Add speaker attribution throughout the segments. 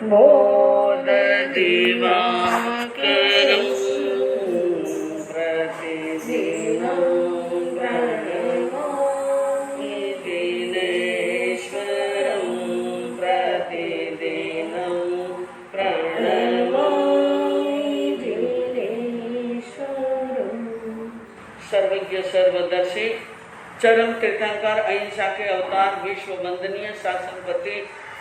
Speaker 1: बोध दिवाकरं प्रतिदिनं प्रणमामि दिनेश्वरं प्रतिदिनं प्रणमामि दिनेश्वरं। सर्वज्ञ सर्वदर्शी चरम तीर्थंकर अहिंसा के अवतार विश्व वंदनीय शासनपति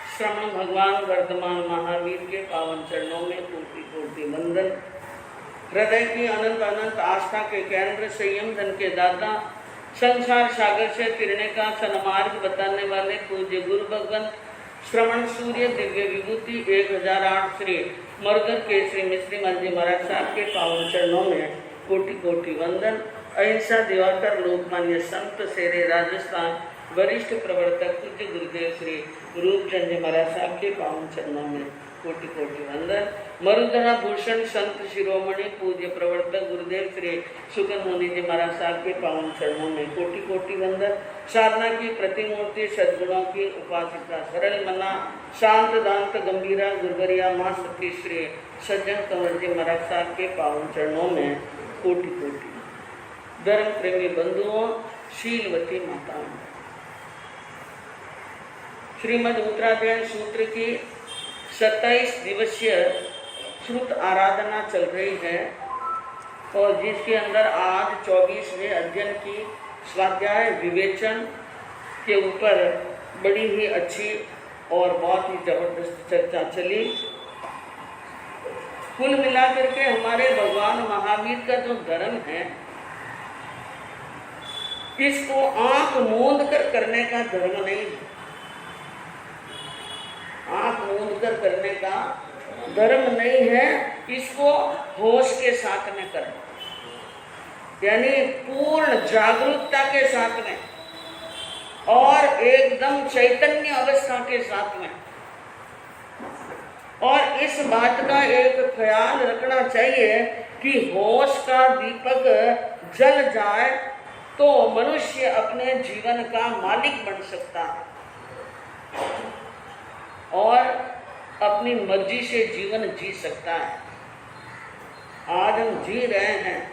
Speaker 1: श्रमण भगवान वर्तमान महावीर के पावन चरणों में कोटि कोटि वंदन। हृदय की अनंत अनंत आस्था के केंद्र, संयम धन के दाता, संसार सागर से तिरने का सन्मार्ग बताने वाले पूज्य गुरु भगवंत श्रवण सूर्य दिव्य विभूति 1008 श्री मरगर केसरी मिश्री मंजी महाराज साहब के पावन चरणों में कोटि कोटि वंदन। अहिंसा दिवाकर लोकमान्य संत शेरे राजस्थान वरिष्ठ प्रवर्तक पूज्य गुरुदेव श्री रूपचंद जी महाराज साहब के पावन चरणों में कोटि कोटि वंदन। मरुधरा भूषण संत शिरोमणि पूज्य प्रवर्तक गुरुदेव श्री सुकन मुनि जी महाराज साहब के पावन चरणों में कोटि कोटि वंदन। साधना की प्रतिमूर्ति सद्गुणों की उपासिका सरल मना शांत दांत गंभीरा गुरुवरिया माँ सती श्री सज्जन कंवर जी महाराज साहब के पावन चरणों में कोटि कोटि। धर्म प्रेमी बंधुओं, शीलवती माताओं, श्रीमद् उत्तराध्ययन सूत्र की 27 दिवसीय श्रुत आराधना चल रही है और जिसके अंदर आज 24वें अध्ययन की स्वाध्याय विवेचन के ऊपर बड़ी ही अच्छी और बहुत ही जबरदस्त चर्चा चली। कुल मिलाकर के हमारे भगवान महावीर का जो धर्म है, इसको आंख मूंद कर करने का धर्म नहीं है। आंख मूंद कर करने का धर्म नहीं है, इसको होश के साथ में करना, यानी पूर्ण जागरूकता के साथ में और एकदम चैतन्य अवस्था के साथ में। और इस बात का एक ख्याल रखना चाहिए कि होश का दीपक जल जाए तो मनुष्य अपने जीवन का मालिक बन सकता है और अपनी मर्जी से जीवन जी सकता है। आज हम जी रहे हैं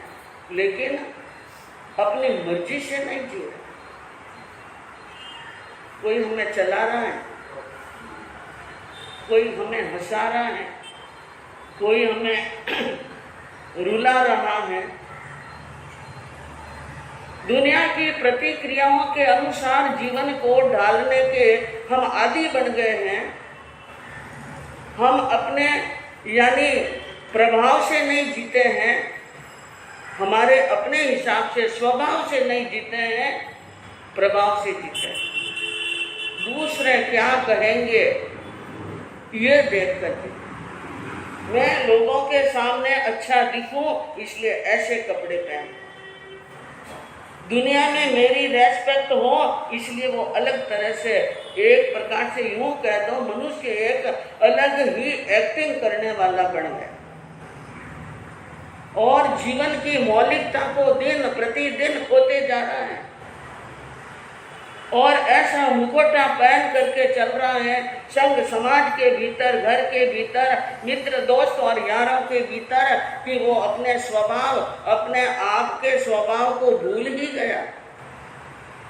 Speaker 1: लेकिन अपनी मर्जी से नहीं जी रहे। कोई हमें चला रहा है, कोई हमें हंसा रहा है, कोई हमें रुला रहा है। दुनिया की प्रतिक्रियाओं के अनुसार जीवन को ढालने के हम आदी बन गए हैं। हम अपने यानी प्रभाव से नहीं जीते हैं, हमारे अपने हिसाब से स्वभाव से नहीं जीते हैं, प्रभाव से जीते हैं। दूसरे क्या कहेंगे ये देख करके मैं लोगों के सामने अच्छा दिखूं इसलिए ऐसे कपड़े पहन, दुनिया में मेरी रेस्पेक्ट हो इसलिए वो अलग तरह से, एक प्रकार से यूं कह दो मनुष्य एक अलग ही एक्टिंग करने वाला बन गया और जीवन की मौलिकता को दिन प्रतिदिन खोते जा रहा है और ऐसा मुखौटा पहन करके चल रहा है संघ समाज के भीतर, घर के भीतर, मित्र दोस्त और यारों के भीतर कि वो अपने स्वभाव, अपने आप के स्वभाव को भूल ही गया।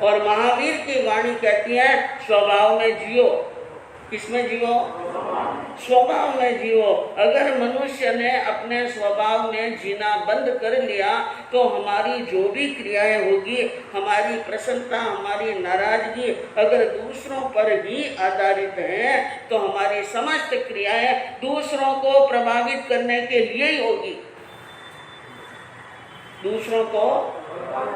Speaker 1: और महावीर की वाणी कहती है स्वभाव में जियो। किसमें जियो? स्वभाव में जियो। अगर मनुष्य ने अपने स्वभाव में जीना बंद कर लिया तो हमारी जो भी क्रियाएं होगी, हमारी प्रसन्नता, हमारी नाराजगी अगर दूसरों पर ही आधारित हैं तो हमारी समस्त क्रियाएं दूसरों को प्रभावित करने के लिए ही होगी, दूसरों को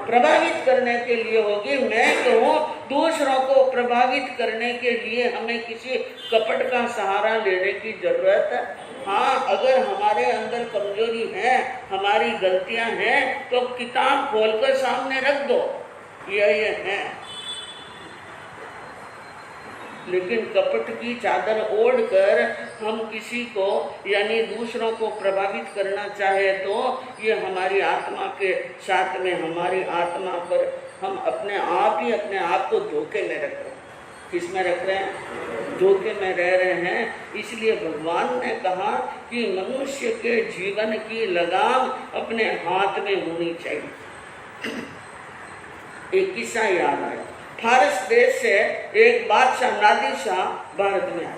Speaker 1: प्रभावित करने के लिए होगी। मैं कहूँ दूसरों को प्रभावित करने के लिए हमें किसी कपट का सहारा लेने की जरूरत है। हाँ, अगर हमारे अंदर कमजोरी है, हमारी गलतियां हैं तो किताब खोलकर सामने रख दो, ये है। लेकिन कपट की चादर ओढ़कर हम किसी को यानी दूसरों को प्रभावित करना चाहे तो ये हमारी आत्मा के साथ में, हमारी आत्मा पर हम अपने आप ही अपने आप को धोखे में रख रहे हैं। किस में रख रहे हैं? धोखे में रह रहे हैं। इसलिए भगवान ने कहा कि मनुष्य के जीवन की लगाम अपने हाथ में होनी चाहिए। एक किस्सा याद आया। फारस देश से एक बादशाह नादिर शाह भारत में आया।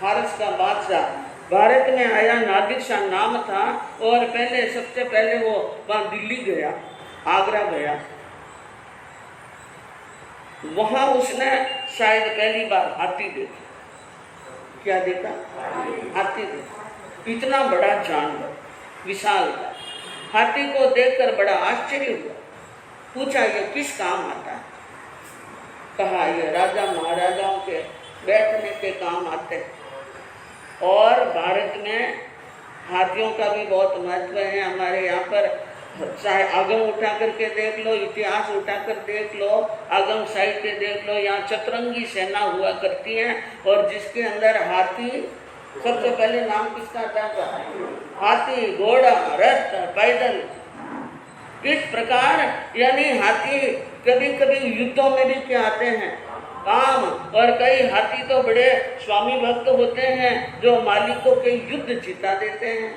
Speaker 1: फारस का बादशाह भारत में आया, नादिर शाह नाम था। और सबसे पहले वो वहाँ दिल्ली गया, आगरा गया। वहाँ उसने शायद पहली बार हाथी देखा। क्या देखा? हाथी देखा। इतना बड़ा जानवर, विशाल था। हाथी को देखकर बड़ा आश्चर्य हुआ। पूछा ये किस काम आता है? कहा ये राजा महाराजाओं के बैठने के काम आते हैं। और भारत में हाथियों का भी बहुत महत्व है। हमारे यहाँ पर चाहे आगम उठा करके देख लो, इतिहास उठा कर देख लो, आगम साहित्य देख लो, यहाँ चतुरंगी सेना हुआ करती है। और जिसके अंदर हाथी, सबसे पहले नाम किसका आता है? हाथी, घोड़ा, रथ, पैदल। इस प्रकार यानी हाथी कभी कभी युद्धों में भी क्या आते हैं? काम। और कई हाथी तो बड़े स्वामी भक्त होते हैं जो मालिकों के युद्ध जिता देते हैं।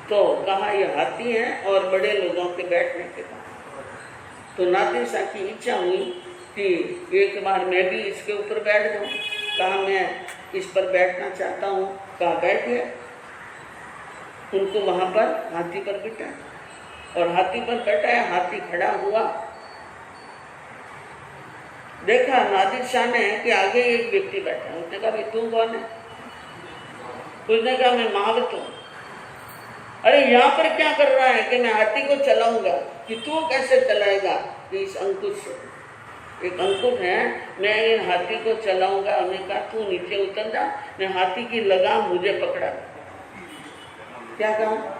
Speaker 1: तो कहा ये हाथी है और बड़े लोगों के बैठने के बाद। तो नादिर शाह की इच्छा हुई कि एक बार मैं भी इसके ऊपर बैठ जाऊं। कहा मैं इस पर बैठना चाहता हूँ। कहा बैठ गया। उनको वहाँ पर हाथी पर बिठाया और हाथी पर बैठाया। हाथी खड़ा हुआ। देखा नादिर शाह ने कि आगे एक व्यक्ति बैठा। उसने कहा भाई तू कौन है? उसने कहा मैं महावत हूँ। अरे यहाँ पर क्या कर रहा है? कि मैं हाथी को चलाऊंगा। कि तू कैसे चलाएगा? कि इस अंकुश से, एक अंकुश है, मैं इन हाथी को चलाऊंगा। उन्होंने कहा तू नीचे उतर जा, मैं हाथी की लगाम मुझे पकड़ा। क्या कहा?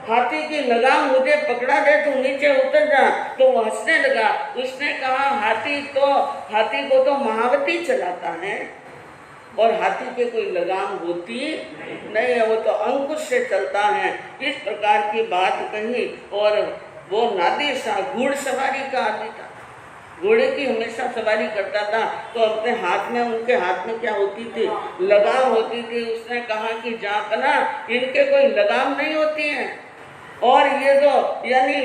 Speaker 1: हाथी की लगाम मुझे पकड़ा दे, तू नीचे उतर जा। तो वो हंसने लगा। उसने कहा हाथी को तो महावती चलाता है और हाथी पे कोई लगाम होती नहीं है, वो तो अंकुश से चलता है। इस प्रकार की बात कही। और वो नादिर शाह घुड़सवारी का आदमी था। घोड़े की हमेशा सवारी करता था। तो अपने हाथ में, उनके हाथ में क्या होती थी? लगाम होती थी। उसने कहा कि जापना इनके कोई लगाम नहीं होती है और ये जो यानी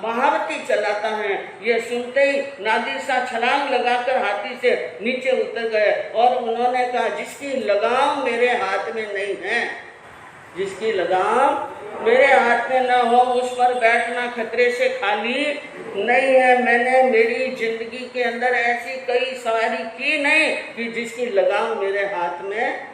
Speaker 1: महावती चलाता है। ये सुनते ही नादिर शाह छलांग लगाकर हाथी से नीचे उतर गए। और उन्होंने कहा जिसकी लगाम मेरे हाथ में नहीं है, जिसकी लगाम मेरे हाथ में न हो, उस पर बैठना खतरे से खाली नहीं है। मैंने मेरी जिंदगी के अंदर ऐसी कई सवारी की नहीं कि जिसकी लगाम मेरे हाथ में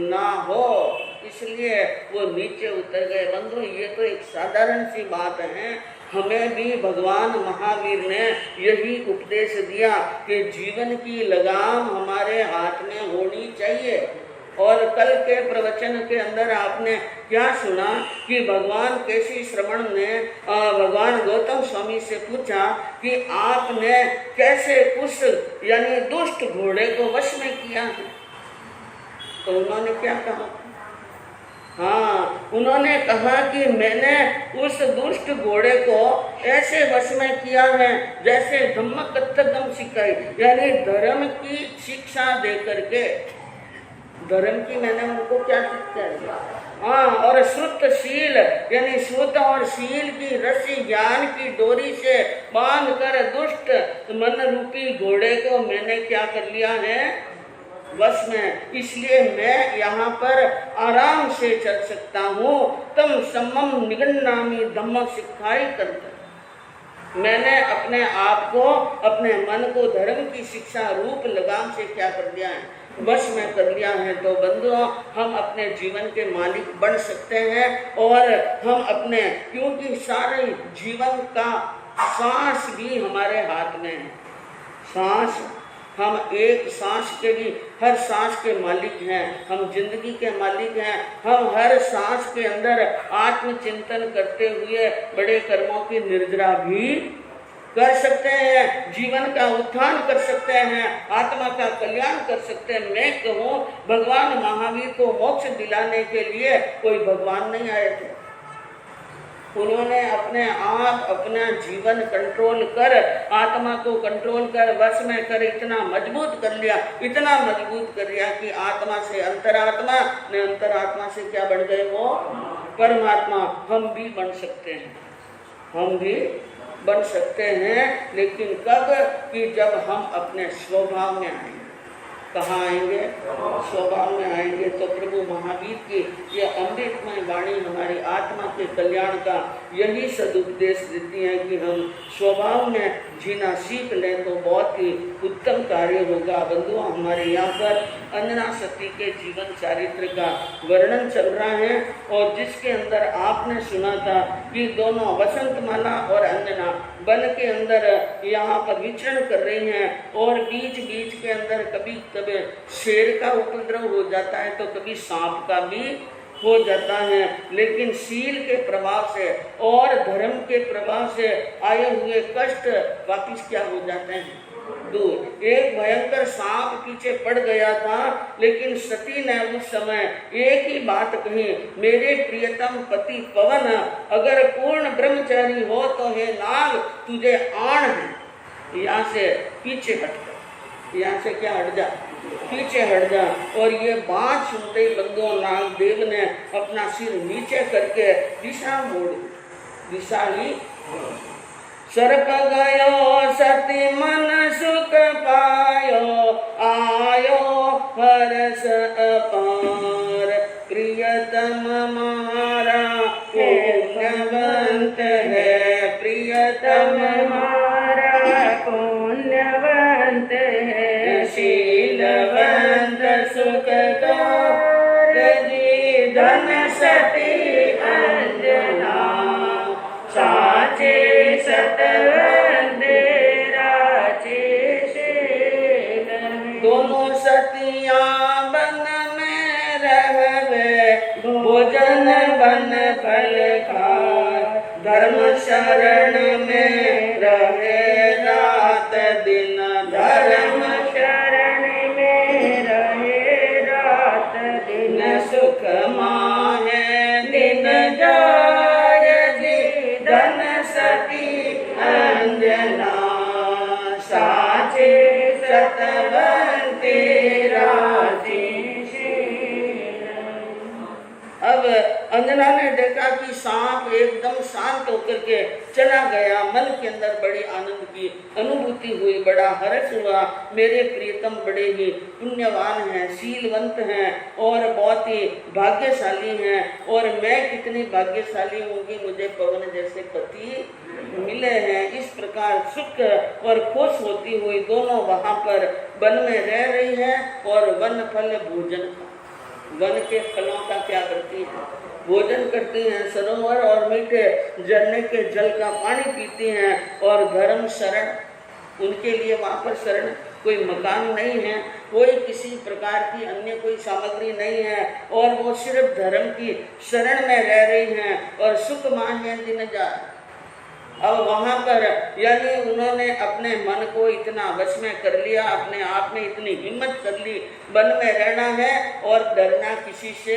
Speaker 1: ना हो। इसलिए वो नीचे उतर गए। बंधु ये तो एक साधारण सी बात है। हमें भी भगवान महावीर ने यही उपदेश दिया कि जीवन की लगाम हमारे हाथ में होनी चाहिए। और कल के प्रवचन के अंदर आपने क्या सुना कि भगवान केसी श्रवण ने भगवान गौतम स्वामी से पूछा कि आपने कैसे उस यानी दुष्ट घोड़े को वश में किया है? तो उन्होंने क्या कहा? हाँ, उन्होंने कहा कि मैंने उस दुष्ट घोड़े को ऐसे वश में किया है जैसे धम्म कत्थकम सिखाई, यानी धर्म की शिक्षा दे करके। धर्म की मैंने उनको क्या शिक्षा दी? हाँ, और श्रुतशील यानी श्रुत और शील की रस्सी ज्ञान की डोरी से बांध कर दुष्ट मन रूपी घोड़े को मैंने क्या कर लिया है? वश में। इसलिए मैं यहाँ पर आराम से चल सकता हूँ। तम सम्मम निगन्नामी धम्म सिखाई करता। मैंने अपने आप को, अपने मन को धर्म की शिक्षा रूप लगाम से क्या कर दिया है? वश में कर लिया है। तो बंधुओं हम अपने जीवन के मालिक बन सकते हैं। और हम अपने, क्योंकि सारे जीवन का सांस भी हमारे हाथ में है। सांस, हम एक सांस के भी, हर सांस के मालिक हैं। हम जिंदगी के मालिक हैं। हम हर सांस के अंदर आत्मचिंतन करते हुए बड़े कर्मों की निर्जरा भी कर सकते हैं, जीवन का उत्थान कर सकते हैं, आत्मा का कल्याण कर सकते हैं। मैं कहूँ भगवान महावीर को मोक्ष दिलाने के लिए कोई भगवान नहीं आए थे। उन्होंने अपने आप अपना जीवन कंट्रोल कर, आत्मा को कंट्रोल कर, वश में कर इतना मजबूत कर लिया, इतना मजबूत कर लिया कि आत्मा से अंतरात्मा ने, अंतरात्मा से क्या बन गए वो परमात्मा। हम भी बन सकते हैं, हम भी बन सकते हैं, लेकिन कब? कि जब हम अपने स्वभाव में आएंगे। कहाँ आएंगे? स्वभाव में आएंगे। तो प्रभु महावीर की यह अमृतमय वाणी हमारी आत्मा के कल्याण का यही सदुपदेश देती है कि हम स्वभाव में जीना सीख लें तो बहुत ही उत्तम कार्य होगा। बंधुओं, हमारे यहाँ पर अंजना सती के जीवन चारित्र का वर्णन चल रहा है, और जिसके अंदर आपने सुना था कि दोनों वसंतमाला और अंजना वन के अंदर यहाँ पर विचरण कर रही हैं, और बीच बीच के अंदर कभी कभी शेर का उपद्रव हो जाता है तो कभी सांप का भी हो जाता है, लेकिन शील के प्रभाव से और धर्म के प्रभाव से आए हुए कष्ट वापिस क्या हो जाते हैं? दूर। एक भयंकर सांप पीछे पड़ गया था, लेकिन सती ने उस समय एक ही बात कही, मेरे प्रियतम पति पवन, अगर पूर्ण ब्रह्मचारी हो तो हे नाग तुझे आण है, यहाँ से पीछे हट जा, यहाँ से क्या हट जा, पीछे हट जा। और ये बात सुनते ही बंधुओं नागदेव ने अपना सिर नीचे करके दिशा मोड़, दिशा ही सर्प गयो सती मन सुख पायो, आयो हर्ष अपार, प्रियतम मारा पुण्यवंत है, प्रियतम मारा पुण्यवंत है, शीलवंत सुख जी धन सती अंजना, साचे दोनों सतियां बन में रहवे, भोजन बन फल खाए, धर्म शरण में रहे रात दिन, धर्म शरण में रहे रात दिन, सुख माहे दिन जाय जी धन सती अंजना, साचे सतवंती राजी। अब अंजना ने देखा कि सांप एकदम शांत होकर के चला गया। मन के अंदर बड़ी आनंद की अनुभूति हुई, बड़ा हर्ष हुआ। मेरे प्रियतम बड़े ही पुण्यवान हैं, शीलवंत हैं और बहुत ही भाग्यशाली हैं, और मैं कितनी भाग्यशाली होंगी, मुझे पवन जैसे पति मिले हैं। इस प्रकार सुख और खुश होती हुई दोनों वहां पर वन में रह रही हैं, और वन फल भोजन, वन के फलों का क्या करती हैं? भोजन करती हैं। सरोवर और मीठे झरने के जल का पानी पीती हैं, और धर्म शरण, उनके लिए वहाँ पर शरण कोई मकान नहीं है, कोई किसी प्रकार की अन्य कोई सामग्री नहीं है, और वो सिर्फ धर्म की शरण में रह रही हैं, और सुख माहे दिन जाए। अब वहाँ पर यानी उन्होंने अपने मन को इतना वश में कर लिया, अपने आप में इतनी हिम्मत कर ली, वन में रहना है और डरना किसी से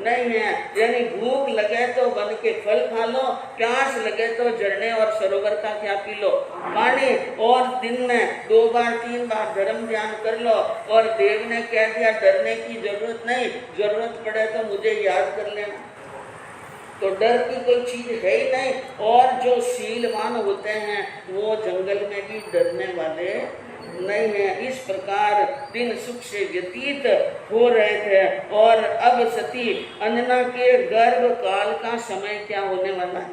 Speaker 1: नहीं है। यानी भूख लगे तो वन के फल खा लो, प्यास लगे तो झरने और सरोवर का क्या पी लो, पानी, और दिन में 2 बार 3 बार धर्म ध्यान कर लो। और देव ने कह दिया डरने की जरूरत नहीं, जरूरत पड़े तो मुझे याद कर लेना। तो डर की कोई चीज है ही नहीं। और जो शीलवान होते हैं वो जंगल में भी डरने वाले नहीं है। इस प्रकार दिन सुख से व्यतीत हो रहे थे, और अब सती अंजना के गर्भ काल का समय क्या होने वाला है?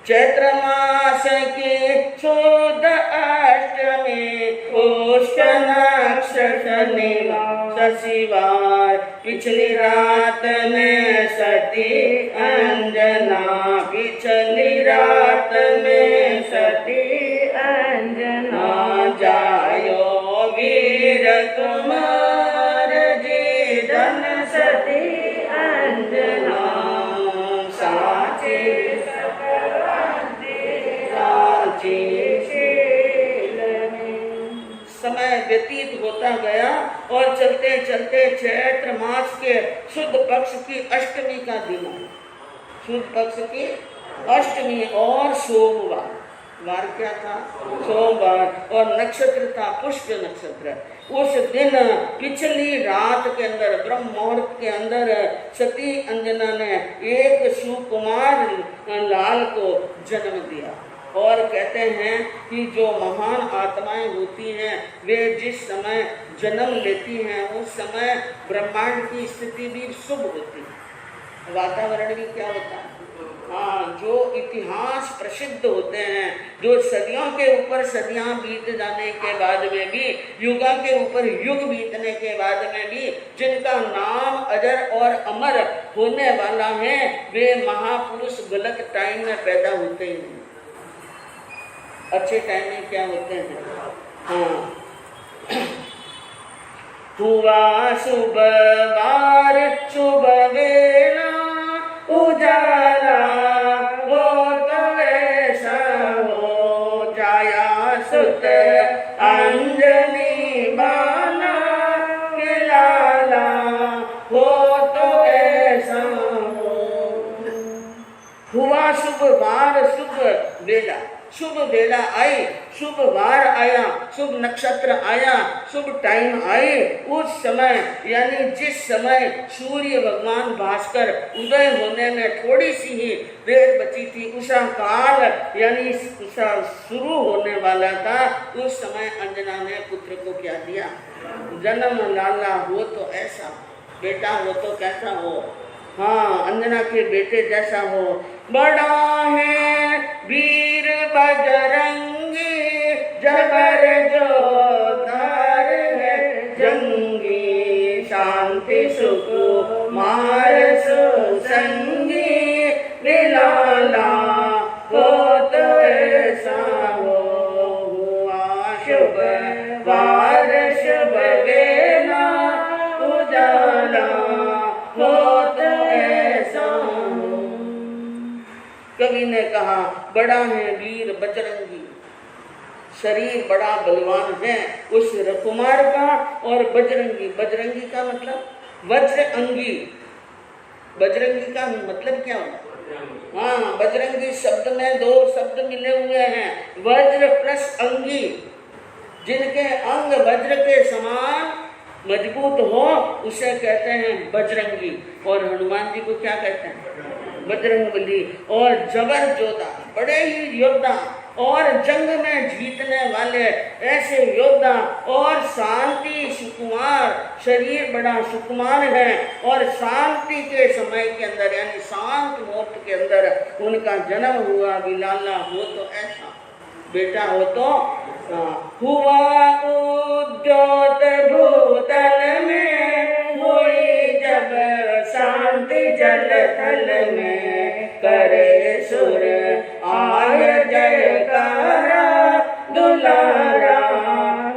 Speaker 1: चैत्र मास की शुद्ध अष्टमी, पुष्य नक्षत्र शनिवार, पिछली रात में सती अंजना, पिछली रात में सती अंजना, जायो वीर कुमार जी धन सती अंजना, साची समय व्यतीत होता गया, और चलते चलते चैत्र मास के शुद्ध पक्ष की अष्टमी का दिन, शुद्ध पक्ष की अष्टमी और सोमवार, वार क्या था? सोमवार, और नक्षत्र था पुष्य नक्षत्र। उस दिन पिछली रात के अंदर ब्रह्म मुहूर्त के अंदर सती अंजना ने एक सुकुमार लाल को जन्म दिया। और कहते हैं कि जो महान आत्माएं होती हैं वे जिस समय जन्म लेती हैं उस समय ब्रह्मांड की स्थिति भी शुभ होती है, वातावरण भी क्या होता है। हाँ, जो इतिहास प्रसिद्ध होते हैं, जो सदियों के ऊपर सदियां बीत जाने के बाद में भी, युगा के ऊपर युग बीतने के बाद में भी जिनका नाम अजर और अमर होने वाला है, वे महापुरुष गलत टाइम में पैदा होते ही नहीं, अच्छे टाइम में क्या होते हैं। हाँ, हुआ शुभ वार शुभ वेला उजाला हो तो ऐसा हो, जाया सुत अंजनी बाला के लाला हो तो ऐसा हो। हुआ शुभ वार शुभ वेला, शुभ वेला आई, शुभ वार आया, शुभ नक्षत्र आया, शुभ टाइम आए। उस समय यानी जिस समय सूर्य भगवान भास्कर उदय होने में थोड़ी सी ही देर बची थी, उषा काल यानी उषा शुरू होने वाला था, उस समय अंजना ने पुत्र को क्या दिया? जन्म। लाला हो तो ऐसा, बेटा हो तो कैसा हो? हाँ, अंजना के बेटे जैसा हो। बड़ा है वीर बजरंगी जबर जोधार है जंगी, शांति सुख मार सुसंगी, लाला हो तो ऐसा हो। हुआ शुभ वार शुभ वेला उजाला हो तो ऐसा हो। कवि ने कहा बड़ा है वीर बजरंगी, शरीर बड़ा बलवान है उस कुमार का। और बजरंगी, बजरंगी का मतलब वज्र अंगी, बजरंगी का मतलब क्या होता है? हाँ, बजरंगी शब्द में दो शब्द मिले हुए हैं, वज्र प्लस अंगी। जिनके अंग वज्र के समान मजबूत हो उसे कहते हैं बजरंगी। और हनुमान जी को क्या कहते हैं? बजरंगबली। और जबर जोधा, बड़े ही योद्धा और जंग में जीतने वाले ऐसे योद्धा। और शांति सुकुमार, शरीर बड़ा सुकुमार है और शांति के समय के अंदर यानी शांत मुहूर्त के अंदर उनका जन्म हुआ। विलाला हो तो ऐसा, बेटा हो तो हुआ उद्योत भूतल में, हुई जब शांति जल थल में, करे सुर आय जयकारा दुलारा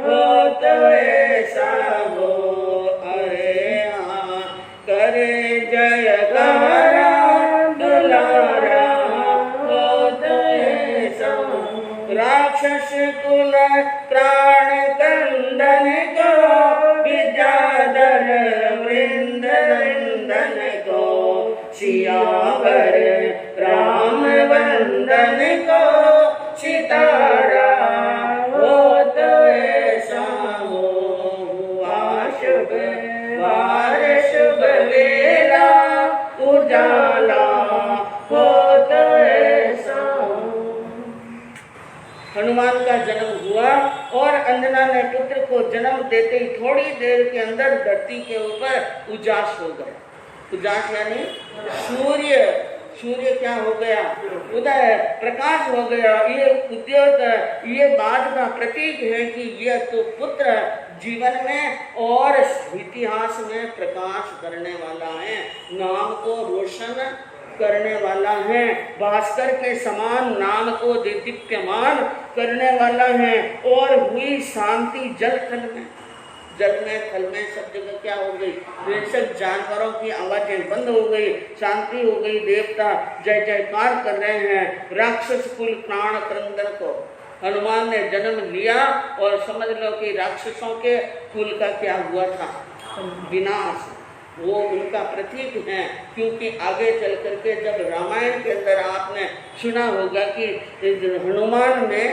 Speaker 1: हो तो ऐसा हो। अरे हाँ, करे जयकारा दुलारा हो तो ऐसा। राक्षस कुल त्राण कंदन को, विद्याधर वृंद नंदन को, सियावर राम वंदन को, सितारा हो तो ऐसा हो। हुआ शुभ वार शुभ वेला उजाला हो तो ऐसा हो। हनुमान का जन्म हुआ और अंजना ने पुत्र को जन्म देते ही थोड़ी देर के अंदर धरती के ऊपर उजास हो गया। उजास यानी सूर्य, सूर्य क्या हो गया? उदय, प्रकाश हो गया। ये उद्योत, ये बात का प्रतीक है कि यह तो पुत्र जीवन में और इतिहास में प्रकाश करने वाला है, नाम को रोशन करने वाला है, भास्कर के समान नाम को दीप्यमान करने वाला है। और हुई शांति जल थल में, जल में थल में सब जगह क्या हो गई? बेशक जानवरों की आवाजें बंद हो गई, शांति हो गई, देवता जय जयकार कर रहे हैं। राक्षस कुल प्राण क्रंदन को हनुमान ने जन्म लिया और समझ लो कि राक्षसों के कुल का क्या हुआ था? विनाश। वो उनका प्रतीक है। क्योंकि आगे चल करके जब रामायण के अंदर आपने सुना होगा कि हनुमान ने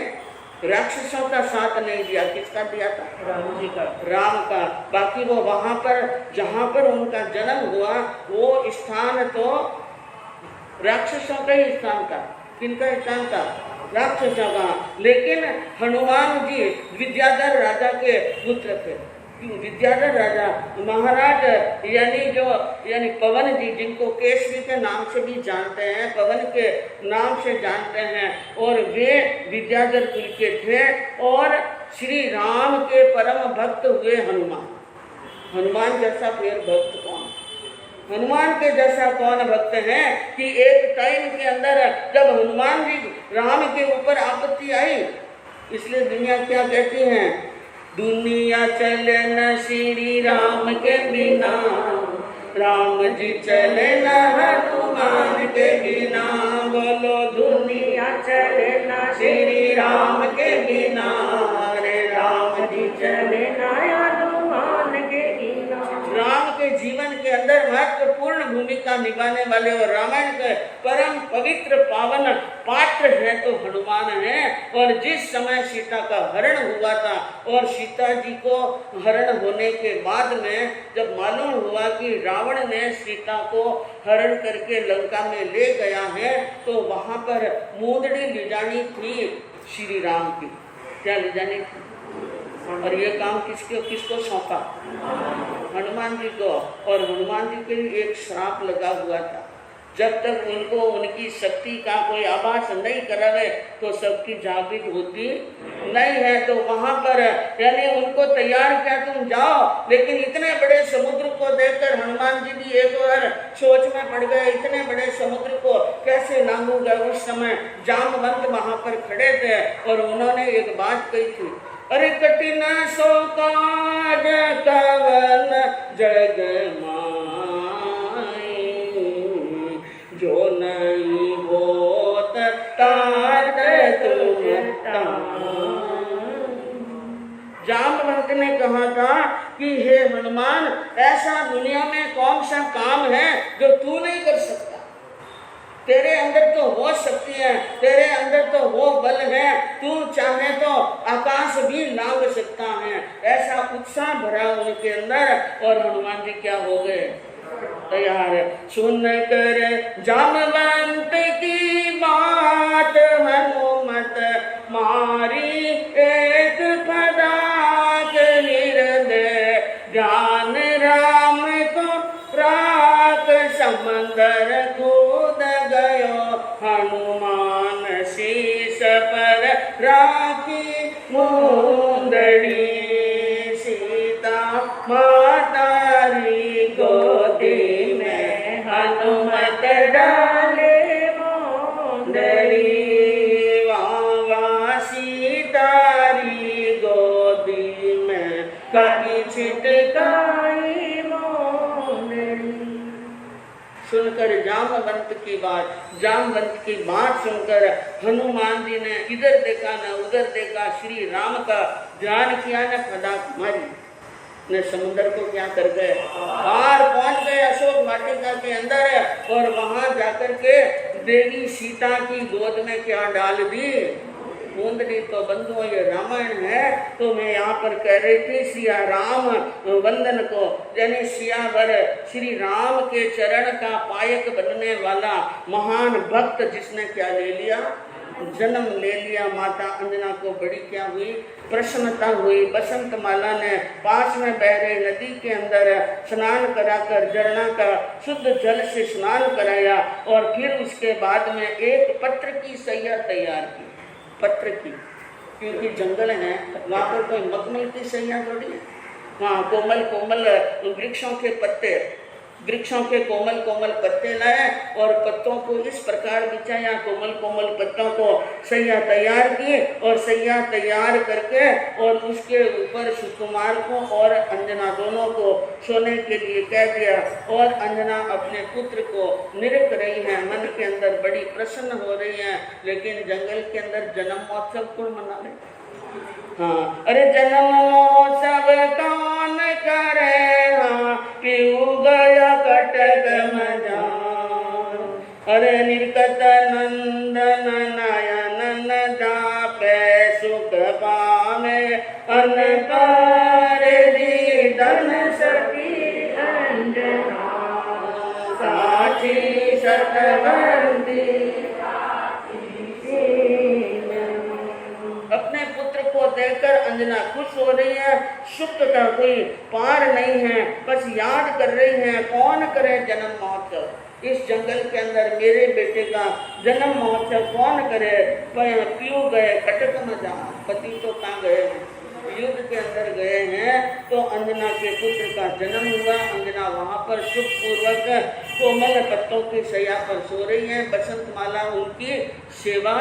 Speaker 1: राक्षसों का साथ नहीं दिया, किसका दिया था? राम जी का, राम का। बाकी वो वहां पर जहां पर उनका जन्म हुआ वो स्थान तो राक्षसों का ही स्थान था। किनका स्थान था? राक्षसों का। लेकिन हनुमान जी विद्याधर राजा के पुत्र थे। विद्याधर राजा महाराज यानी पवन जी, जिनको केसरी के नाम से भी जानते हैं, पवन के नाम से जानते हैं, और वे विद्याधर कुल के थे और श्री राम के परम भक्त हुए हनुमान। हनुमान जैसा फिर भक्त कौन? हनुमान के जैसा कौन भक्त है कि एक टाइम के अंदर जब हनुमान जी राम के ऊपर आपत्ति आई, इसलिए दुनिया क्या कहती है? दुनिया चले न श्री राम के बिना, राम जी चले न हनुमान के बिना। बोलो दुनिया चले न श्री राम के बिना, रे राम जी चले न हनुमान के बिना। राम के जीवन के अंदर महत्वपूर्ण भूमिका निभाने वाले और रामायण के परम पवित्र पावन पात्र है तो हनुमान है। और जिस समय सीता का हरण हुआ था और सीता जी को हरण होने के बाद में जब मालूम हुआ कि रावण ने सीता को हरण करके लंका में ले गया है, तो वहां पर मूंदड़ी ले जानी थी श्री राम की। क्या ले जानी थी? और ये काम किसको सौंपा? हनुमान जी को। और हनुमान जी के लिए एक श्राप लगा हुआ था, जब तक उनको उनकी शक्ति का कोई आभास नहीं करावे तो सबकी जागृत होती नहीं है। तो वहां पर यानी उनको तैयार किया, तुम जाओ। लेकिन इतने बड़े समुद्र को देखकर हनुमान जी भी एक बार सोच में पड़ गए, इतने बड़े समुद्र को कैसे लांघूंगा। उस समय जामवंत वहां पर खड़े थे और उन्होंने एक बात कही थी, अरे कठिन सो काज कवन जग माई, जो नहीं होत तात तुम जामवंत ने कहा था कि हे हनुमान, ऐसा दुनिया में कौन सा काम है जो तू नहीं कर सकता? तेरे अंदर तो वो शक्ति है, तेरे अंदर तो वो बल है, तू चाहे तो आकाश भी लांघ सकता है। ऐसा उत्साह भरा उनके अंदर। और हनुमान जी क्या हो गए? तैयार। सुन कर जामवंत की बात हनुमत मारी, एक पदाक हृदय ज्ञान राम को राख, समंदर कूद गयो हनुमान शीश पर राखी मूंदड़ी, सीता मातारी गोदी में हनुमत डाले मूंदड़ी, वावा सीतारी गोदी में कहीं छिटकाई मूंदड़ी। सुनकर जामवंत की बात सुनकर हनुमान जी ने इधर देखा न उधर देखा, श्री राम का ध्यान किया न पदाक मारी ने समुद्र को क्या कर गए? पार पहुंच गए अशोक वाटिका के अंदर। और वहां जाकर के देवी सीता की गोद में क्या डाल दी? मूंदड़ी। तो बंधुओं ये रामायण है। तो मैं यहाँ पर कह रही थी सिया राम वंदन को, यानी सियावर श्री राम के चरण का पायक बनने वाला महान भक्त जिसने क्या ले लिया? जन्म ले लिया। माता अंजना को बड़ी क्या हुई? प्रसन्नता हुई। बसंत माला ने पास में बह रही नदी के अंदर स्नान कराकर झरना का शुद्ध जल से स्नान कराया और फिर उसके बाद में एक पत्र की सैया तैयार की। पत्र की, क्योंकि जंगल है वहाँ पर कोई मखमल की सैया थोड़ी है। वहाँ कोमल कोमल वृक्षों के कोमल कोमल पत्ते लाए और पत्तों को इस प्रकार बिछाया, कोमल कोमल पत्तों को सैया तैयार किए और सैया तैयार करके और उसके ऊपर सुकुमार को और अंजना दोनों को सोने के लिए कह दिया। और अंजना अपने पुत्र को निरख रही है, मन के अंदर बड़ी प्रसन्न हो रही है। लेकिन जंगल के अंदर जन्म महोत्सव कौन मना रहे? हाँ, अरे जन्म महोत्सव कौन करे? हाँ, क्यों गया निर्कत नंदन नयन जापे सुख पावे अन पार धन सखी अंजना साची सतवंती। अपने पुत्र को देखकर अंजना खुश हो रही है। सुख का कोई पार नहीं है, बस याद कर रही है कौन करे जन्म महोत्सव। इस जंगल के अंदर मेरे बेटे का जन्म महोत्सव कौन करे। क्यों गए कटक न जा, पति तो कहाँ गए हैं, युद्ध के अंदर गए हैं। तो अंजना के पुत्र का जन्म हुआ। अंजना वहाँ पर सुखपूर्वक कोमल पत्तों की शैया पर सो रही है। बसंत माला उनकी सेवा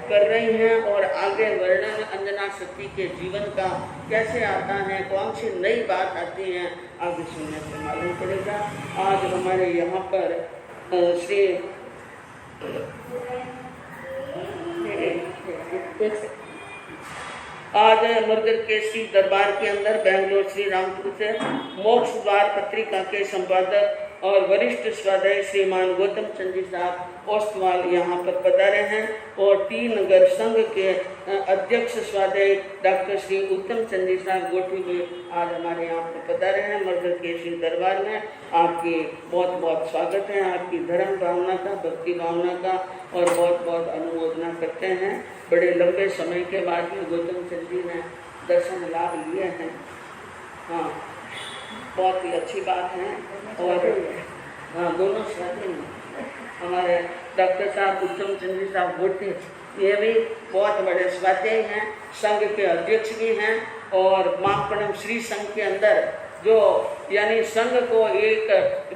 Speaker 1: कर रही हैं। और आगे वर्णन अंजना सती के जीवन का कैसे आता है, कौन सी नई बात आती है, आगे सुनने से मालूम पड़ेगा। आज हमारे यहाँ पर श्री आज मुर्गर केसरी दरबार के अंदर बेंगलोर श्री रामपुर से मोक्ष द्वार पत्रिका के संपादक और वरिष्ठ स्वाध्याय श्रीमान गौतम चंद जी साहब ओस्तवाल यहाँ पर पधारे हैं। और टी नगर संघ के अध्यक्ष स्वाध्याय डॉक्टर श्री उत्तम चंद जी साहब गोठी में आज हमारे यहाँ पर पधारे हैं। मुर्गर केसरी दरबार में आपकी बहुत बहुत स्वागत है। आपकी धर्म भावना का, भक्ति भावना का और बहुत बहुत अनुमोदना करते हैं। बड़े लंबे समय के बाद में गौतम चंद जी ने दर्शन लाभ लिए हैं। हाँ, बहुत ही अच्छी बात है। और हाँ, दोनों साथी में हमारे डॉक्टर साहब उत्तम चंद जी साहब गोटी, ये भी बहुत बड़े स्वाध्यायी हैं, संघ के अध्यक्ष भी हैं। और मापणम श्री संघ के अंदर जो यानी संघ को एक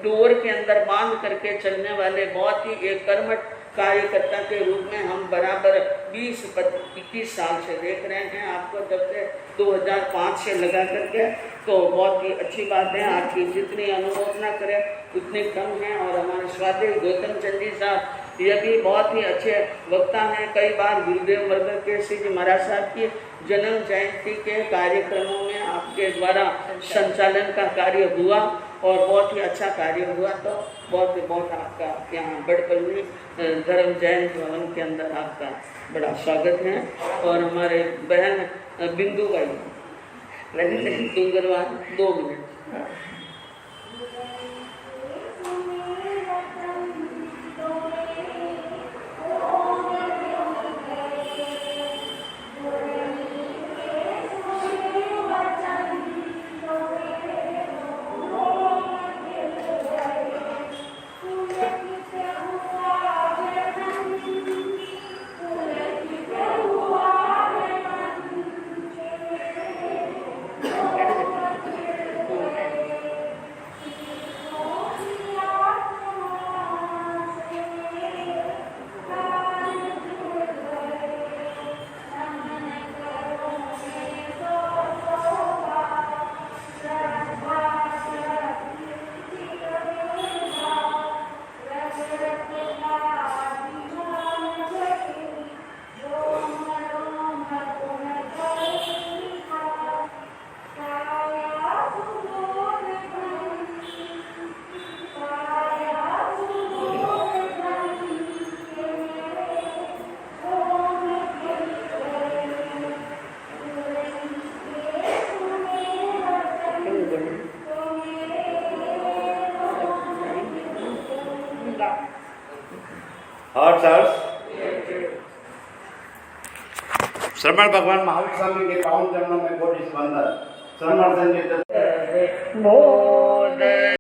Speaker 1: डोर के अंदर बांध करके चलने वाले बहुत ही एक कर्मठ कार्यकर्ता के रूप में हम बराबर 20-21 साल से देख रहे हैं आपको, जब से 2005 से लगा करके। तो बहुत ही अच्छी बात है, आपकी जितनी अनुमोदना करें उतनी कम है। और हमारे स्वाध्याय गौतम चंद जी साहब ये भी बहुत ही अच्छे वक्ता हैं। कई बार गुरुदेव मुर्गर केसरी जी महाराज साहब की जन्म जयंती के कार्यक्रमों में आपके द्वारा संचालन का कार्य हुआ और बहुत ही अच्छा कार्य हुआ। तो बहुत आपका यहाँ बड़पल्ली धर्म जैन भवन के अंदर आपका बड़ा स्वागत है। और हमारे बहन बिंदु भाई डूंगरवान 2 मिनट।
Speaker 2: श्रमण भगवान महावीर स्वामी के पावन चरणों में कोटि वंदन। श्रमण संगीत